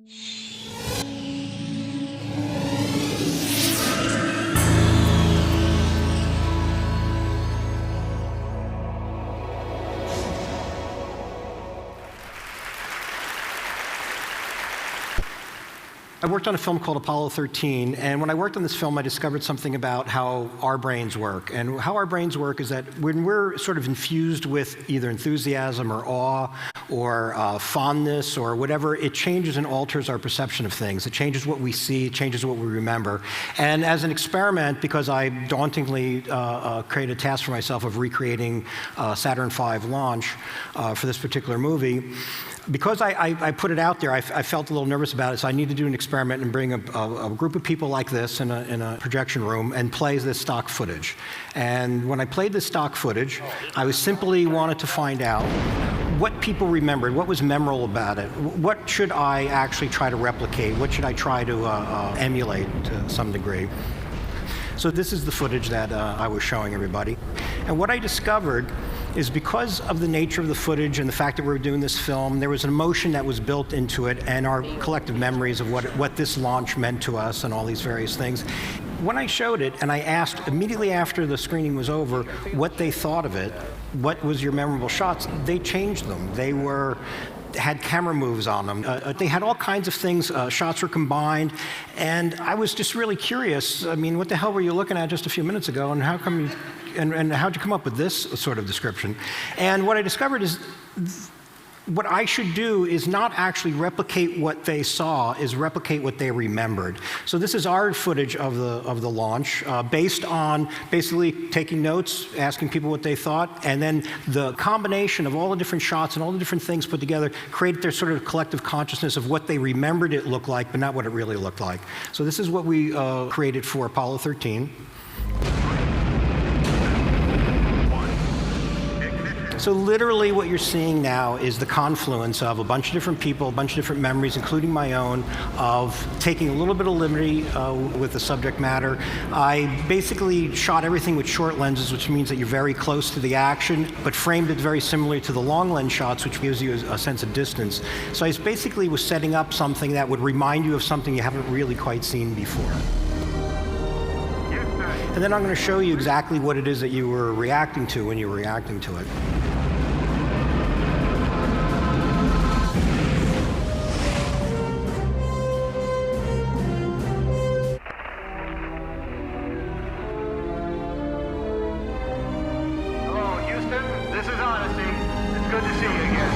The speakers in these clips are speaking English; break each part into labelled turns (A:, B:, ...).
A: I worked on a film called Apollo 13, and when I worked on this film, I discovered something about how our brains work. And how our brains work is that when we're sort of infused with either enthusiasm or awe or fondness or whatever, it changes and alters our perception of things. It changes what we see, it changes what we remember. And as an experiment, because I dauntingly created a task for myself of recreating Saturn V launch for this particular movie, because I put it out there, I felt a little nervous about it, so I needed to do an experiment and bring a group of people like this in a projection room and play this stock footage. And when I played this stock footage, I simply wanted to find out what people remembered, what was memorable about it, what should I actually try to replicate, what should I try to emulate to some degree. So this is the footage that I was showing everybody. And what I discovered is because of the nature of the footage and the fact that we were doing this film, there was an emotion that was built into it and our collective memories of what this launch meant to us and all these various things. When I showed it and I asked immediately after the screening was over what they thought of it, what was your memorable shots, they changed them. They had camera moves on them. They had all kinds of things. Shots were combined. And I was just really curious. I mean, what the hell were you looking at just a few minutes ago? And how come you, and how'd you come up with this sort of description? And what I discovered is what I should do is not actually replicate what they saw, is replicate what they remembered. So this is our footage of the launch, based on basically taking notes, asking people what they thought, and then the combination of all the different shots and all the different things put together created their sort of collective consciousness of what they remembered it looked like, but not what it really looked like. So this is what we created for Apollo 13. So literally what you're seeing now is the confluence of a bunch of different people, a bunch of different memories, including my own, of taking a little bit of liberty with the subject matter. I basically shot everything with short lenses, which means that you're very close to the action, but framed it very similarly to the long lens shots, which gives you a sense of distance. So I basically was setting up something that would remind you of something you haven't really quite seen before. And then I'm going to show you exactly what it is that you were reacting to when you were reacting to it.
B: Hello, Houston. This is Odyssey. It's good to see you again.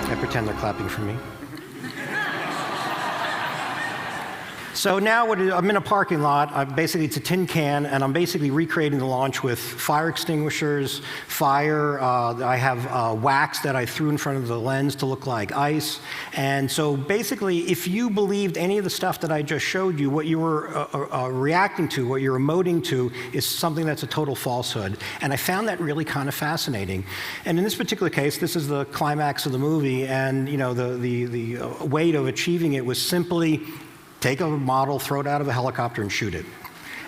A: I pretend they're clapping for me. So now I'm in a parking lot. Basically, it's a tin can, and I'm basically recreating the launch with fire extinguishers, fire. I have wax that I threw in front of the lens to look like ice. And so basically, if you believed any of the stuff that I just showed you, what you were reacting to, what you're emoting to, is something that's a total falsehood. And I found that really kind of fascinating. And in this particular case, this is the climax of the movie, and the way of achieving it was simply take a model, throw it out of a helicopter, and shoot it.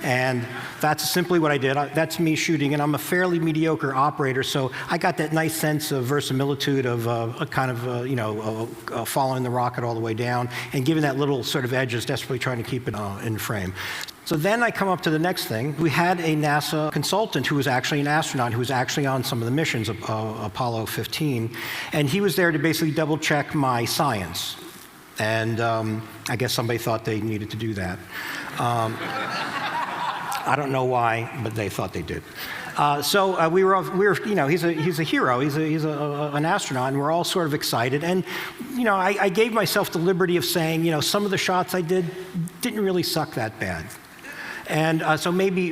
A: And that's simply what I did. That's me shooting, and I'm a fairly mediocre operator, so I got that nice sense of verisimilitude of following the rocket all the way down and giving that little sort of edge, just desperately trying to keep it in frame. So then I come up to the next thing. We had a NASA consultant who was actually an astronaut, who was actually on some of the missions of Apollo 15, and he was there to basically double-check my science. And I guess somebody thought they needed to do that. I don't know why, but they thought they did. So we were, he's a hero. He's an astronaut, and we're all sort of excited. And I gave myself the liberty of saying, some of the shots I did didn't really suck that bad. And so maybe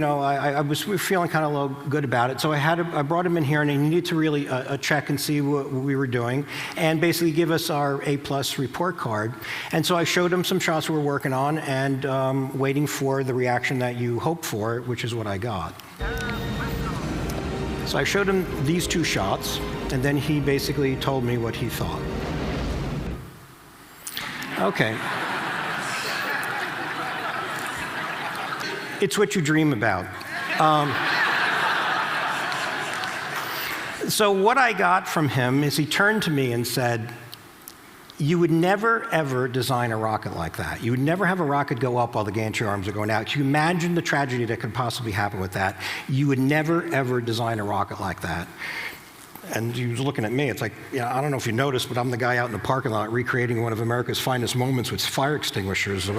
A: I was feeling kind of a little good about it. So I brought him in here, and he needed to really check and see what we were doing, and basically give us our A+ report card. And so I showed him some shots we were working on, and waiting for the reaction that you hope for, which is what I got. So I showed him these two shots, and then he basically told me what he thought. Okay. It's what you dream about. So what I got from him is he turned to me and said, You would never, ever design a rocket like that. You would never have a rocket go up while the gantry arms are going out. Can you imagine the tragedy that could possibly happen with that? You would never, ever design a rocket like that. And he was looking at me. It's like, I don't know if you noticed, but I'm the guy out in the parking lot recreating one of America's finest moments with fire extinguishers. And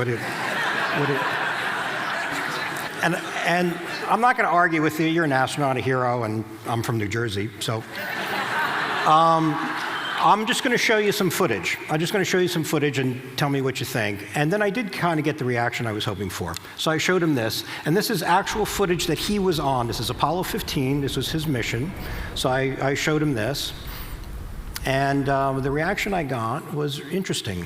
A: I'm not going to argue with you. You're an astronaut, a hero, and I'm from New Jersey. So I'm just going to show you some footage. I'm just going to show you some footage and tell me what you think. And then I did kind of get the reaction I was hoping for. So I showed him this. And this is actual footage that he was on. This is Apollo 15. This was his mission. So I showed him this. And the reaction I got was interesting.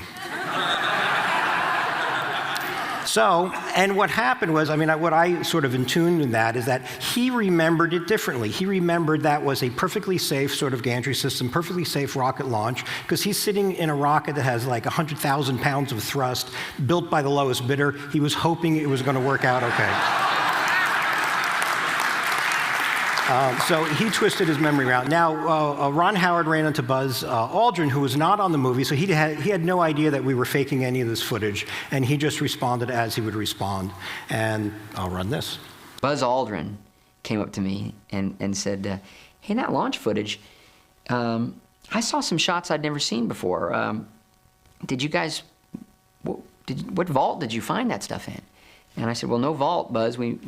A: So, and what happened was, what I sort of intuned in that is that he remembered it differently. He remembered that was a perfectly safe sort of gantry system, perfectly safe rocket launch, because he's sitting in a rocket that has like 100,000 pounds of thrust, built by the lowest bidder. He was hoping it was going to work out okay. So he twisted his memory around. Now, Ron Howard ran into Buzz Aldrin, who was not on the movie, so he had no idea that we were faking any of this footage, and he just responded as he would respond. And I'll run this.
C: Buzz Aldrin came up to me and said, hey, that launch footage, I saw some shots I'd never seen before. Did you guys, what vault did you find that stuff in? And I said, well, no vault, Buzz. We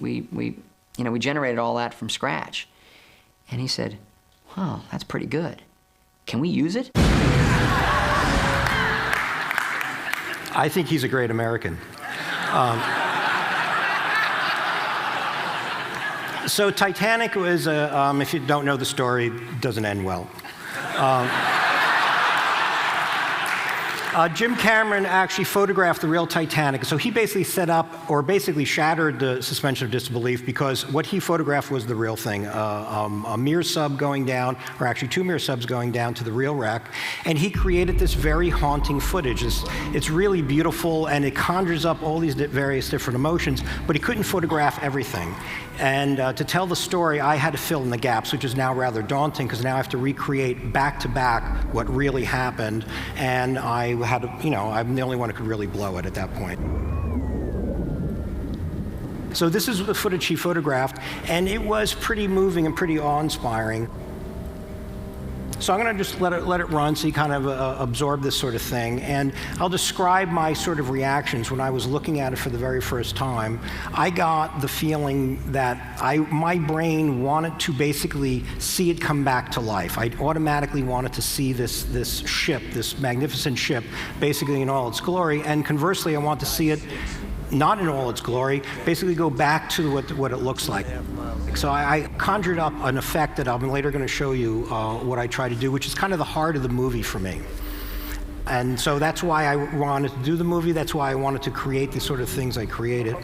C: generated all that from scratch. And he said, wow, that's pretty good. Can we use it?
A: I think he's a great American. So Titanic was, if you don't know the story, doesn't end well. Jim Cameron actually photographed the real Titanic. So he basically set up, or basically shattered the suspension of disbelief, because what he photographed was the real thing. A Mir sub going down, or actually two Mir subs going down to the real wreck. And he created this very haunting footage. It's really beautiful, and it conjures up all these various different emotions, but he couldn't photograph everything. And to tell the story, I had to fill in the gaps, which is now rather daunting, because now I have to recreate back-to-back what really happened. And I had to, I'm the only one who could really blow it at that point. So this is the footage he photographed, and it was pretty moving and pretty awe-inspiring. So I'm going to just let it run so you kind of absorb this sort of thing. And I'll describe my sort of reactions when I was looking at it for the very first time. I got the feeling that my brain wanted to basically see it come back to life. I automatically wanted to see this ship, this magnificent ship, basically in all its glory. And conversely, I want to see it not in all its glory, basically go back to what it looks like. So I conjured up an effect that I'm later going to show you what I try to do, which is kind of the heart of the movie for me. And so that's why I wanted to do the movie. That's why I wanted to create the sort of things I created.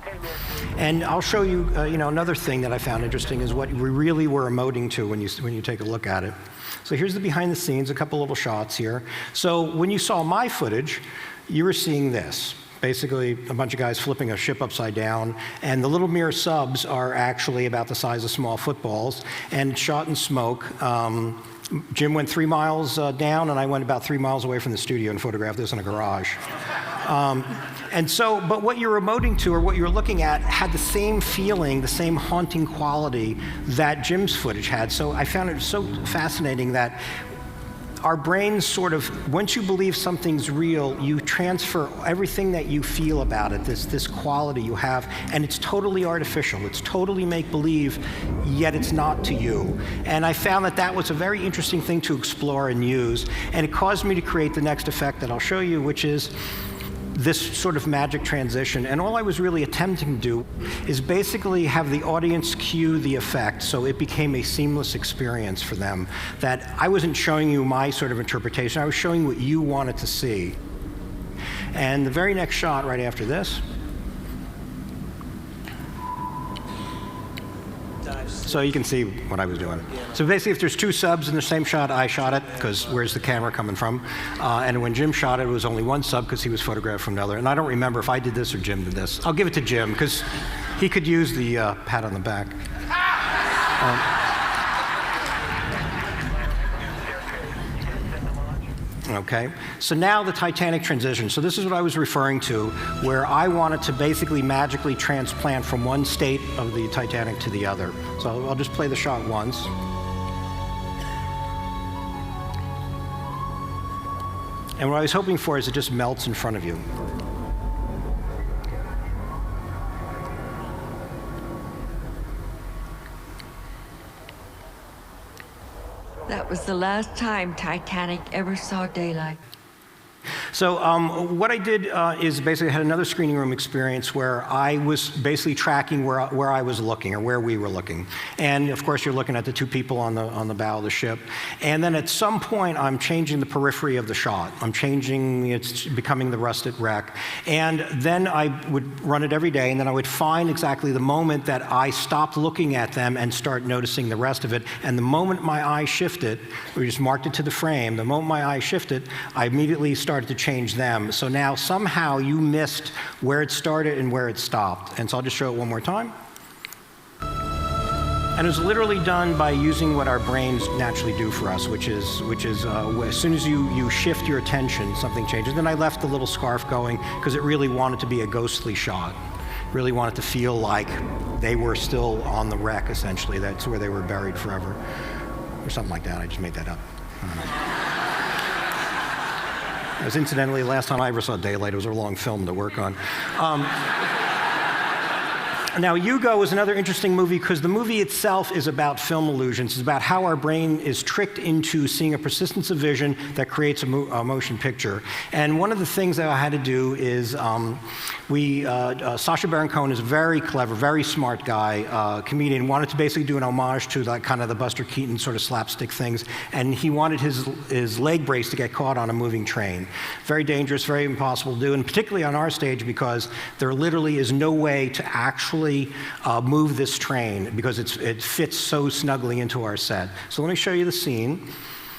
A: And I'll show you, another thing that I found interesting is what we really were emoting to when you take a look at it. So here's the behind the scenes, a couple little shots here. So when you saw my footage, you were seeing this. Basically, a bunch of guys flipping a ship upside down, and the little Mir subs are actually about the size of small footballs, and shot in smoke. Jim went 3 miles down, and I went about 3 miles away from the studio and photographed this in a garage. But what you're emoting to, or what you're looking at, had the same feeling, the same haunting quality that Jim's footage had. So I found it so fascinating that our brains sort of, once you believe something's real, you transfer everything that you feel about it, this quality you have, and it's totally artificial. It's totally make-believe, yet it's not to you. And I found that was a very interesting thing to explore and use, and it caused me to create the next effect that I'll show you, which is this sort of magic transition. And all I was really attempting to do is basically have the audience cue the effect, so it became a seamless experience for them, that I wasn't showing you my sort of interpretation, I was showing what you wanted to see. And the very next shot right after this. So you can see what I was doing. So basically, if there's two subs in the same shot, I shot it, because where's the camera coming from? And when Jim shot it, it was only one sub, because he was photographed from another. And I don't remember if I did this or Jim did this. I'll give it to Jim, because he could use the pat on the back. Okay, so now the Titanic transition. So this is what I was referring to, where I wanted to basically magically transplant from one state of the Titanic to the other. So I'll just play the shot once. And what I was hoping for is it just melts in front of you.
D: That was the last time Titanic ever saw daylight.
A: So what I did is basically had another screening room experience where I was basically tracking where I was looking, or where we were looking. And of course, you're looking at the two people on the bow of the ship. And then at some point, I'm changing the periphery of the shot. I'm changing, it's becoming the rusted wreck. And then I would run it every day, and then I would find exactly the moment that I stopped looking at them and start noticing the rest of it. And the moment my eye shifted, we just marked it to the frame, the moment my eye shifted, I immediately started to change them. So now somehow you missed where it started and where it stopped. And so I'll just show it one more time. And it was literally done by using what our brains naturally do for us, which is as soon as you shift your attention, something changes. Then I left the little scarf going because it really wanted to be a ghostly shot. Really wanted to feel like they were still on the wreck, essentially. That's where they were buried forever. Or something like that. I just made that up. I don't know. As incidentally, the last time I ever saw daylight, it was a long film to work on. Now, Hugo is another interesting movie because the movie itself is about film illusions. It's about how our brain is tricked into seeing a persistence of vision that creates a motion picture. And one of the things that I had to do is Sacha Baron Cohen is a very clever, very smart guy, comedian, wanted to basically do an homage to that kind of the Buster Keaton sort of slapstick things. And he wanted his leg brace to get caught on a moving train. Very dangerous, very impossible to do, and particularly on our stage because there literally is no way to actually move this train because it fits so snugly into our set. So let me show you the scene.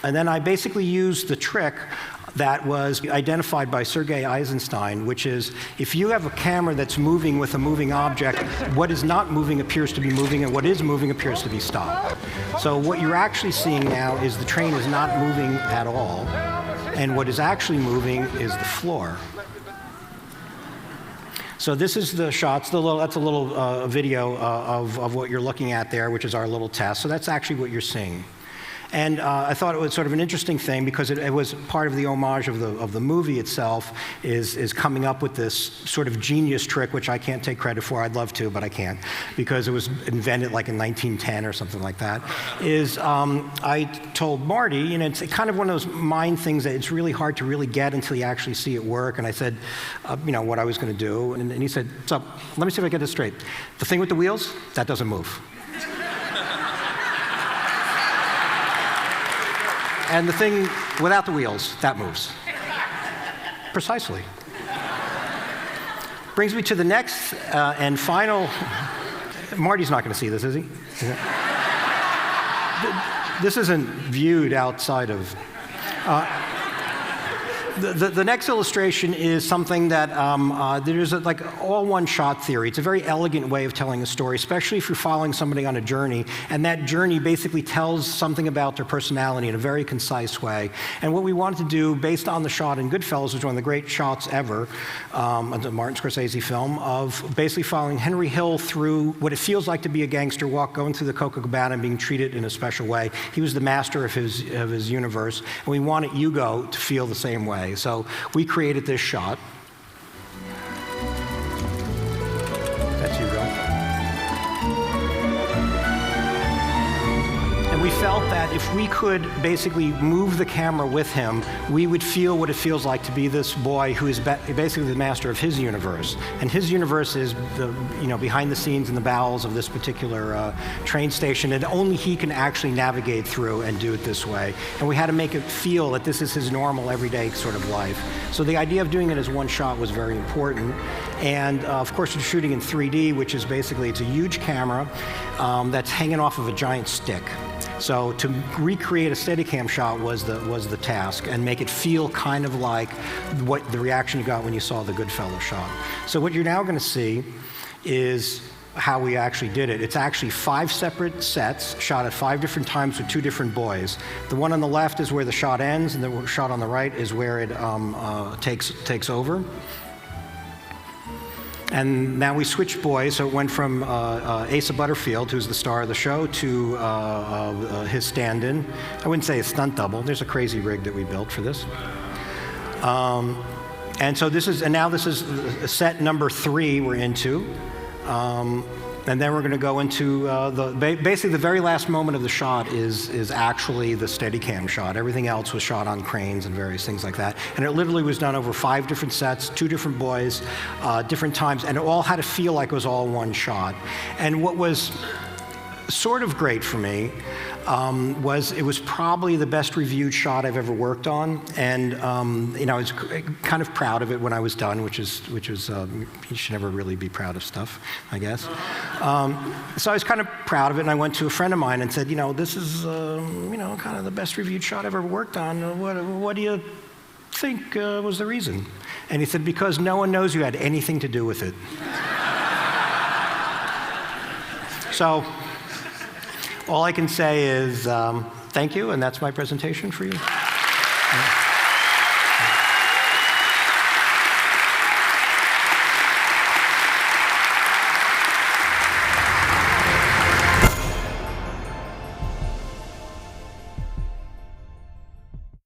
A: And then I basically used the trick that was identified by Sergei Eisenstein, which is if you have a camera that's moving with a moving object, what is not moving appears to be moving, and what is moving appears to be stopped. So what you're actually seeing now is the train is not moving at all, and what is actually moving is the floor. So this is the shots. That's a little video of what you're looking at there, which is our little test. So that's actually what you're seeing. And I thought it was sort of an interesting thing because it was part of the homage of the movie itself is coming up with this sort of genius trick, which I can't take credit for. I'd love to, but I can't because it was invented like in 1910 or something like that. I told Marty, it's kind of one of those mind things that it's really hard to really get until you actually see it work. And I said, what I was going to do. And he said, so let me see if I get this straight. The thing with the wheels, that doesn't move. And the thing without the wheels, that moves. Precisely. Brings me to the next and final. Marty's not going to see this, is he? This isn't viewed outside of. The next illustration is something that there's like all one-shot theory. It's a very elegant way of telling a story, especially if you're following somebody on a journey, and that journey basically tells something about their personality in a very concise way. And what we wanted to do, based on the shot in Goodfellas, which is one of the great shots ever, a Martin Scorsese film, of basically following Henry Hill through what it feels like to be a gangster walk, going through the Copacabana and being treated in a special way. He was the master of his universe, and we wanted Hugo to feel the same way. So we created this shot. That's Hugo. And we felt that if we could basically move the camera with him, we would feel what it feels like to be this boy who is basically the master of his universe. And his universe is behind the scenes in the bowels of this particular train station, and only he can actually navigate through and do it this way. And we had to make it feel that this is his normal, everyday sort of life. So the idea of doing it as one shot was very important. And of course, we're shooting in 3D, which is basically, it's a huge camera that's hanging off of a giant stick. So to recreate a Steadicam shot was the task, and make it feel kind of like what the reaction you got when you saw the Goodfellas shot. So what you're now going to see is how we actually did it. It's actually 5 separate sets, shot at 5 different times with 2 different boys. The one on the left is where the shot ends, and the shot on the right is where it takes over. And now we switched boys, so it went from Asa Butterfield, who's the star of the show, to his stand-in. I wouldn't say a stunt double. There's a crazy rig that we built for this. And so this is set number 3 we're into. And then we're going to go into basically the very last moment of the shot is actually the Steadicam shot. Everything else was shot on cranes and various things like that. And it literally was done over 5 different sets, 2 different boys, different times, and it all had to feel like it was all one shot. And what was sort of great for me was it was probably the best reviewed shot I've ever worked on, and I was kind of proud of it when I was done, which is you should never really be proud of stuff, I guess. So I was kind of proud of it, and I went to a friend of mine and said, this is kind of the best reviewed shot I've ever worked on. What do you think was the reason? And he said, because no one knows you had anything to do with it. So all I can say is thank you, and that's my presentation for you.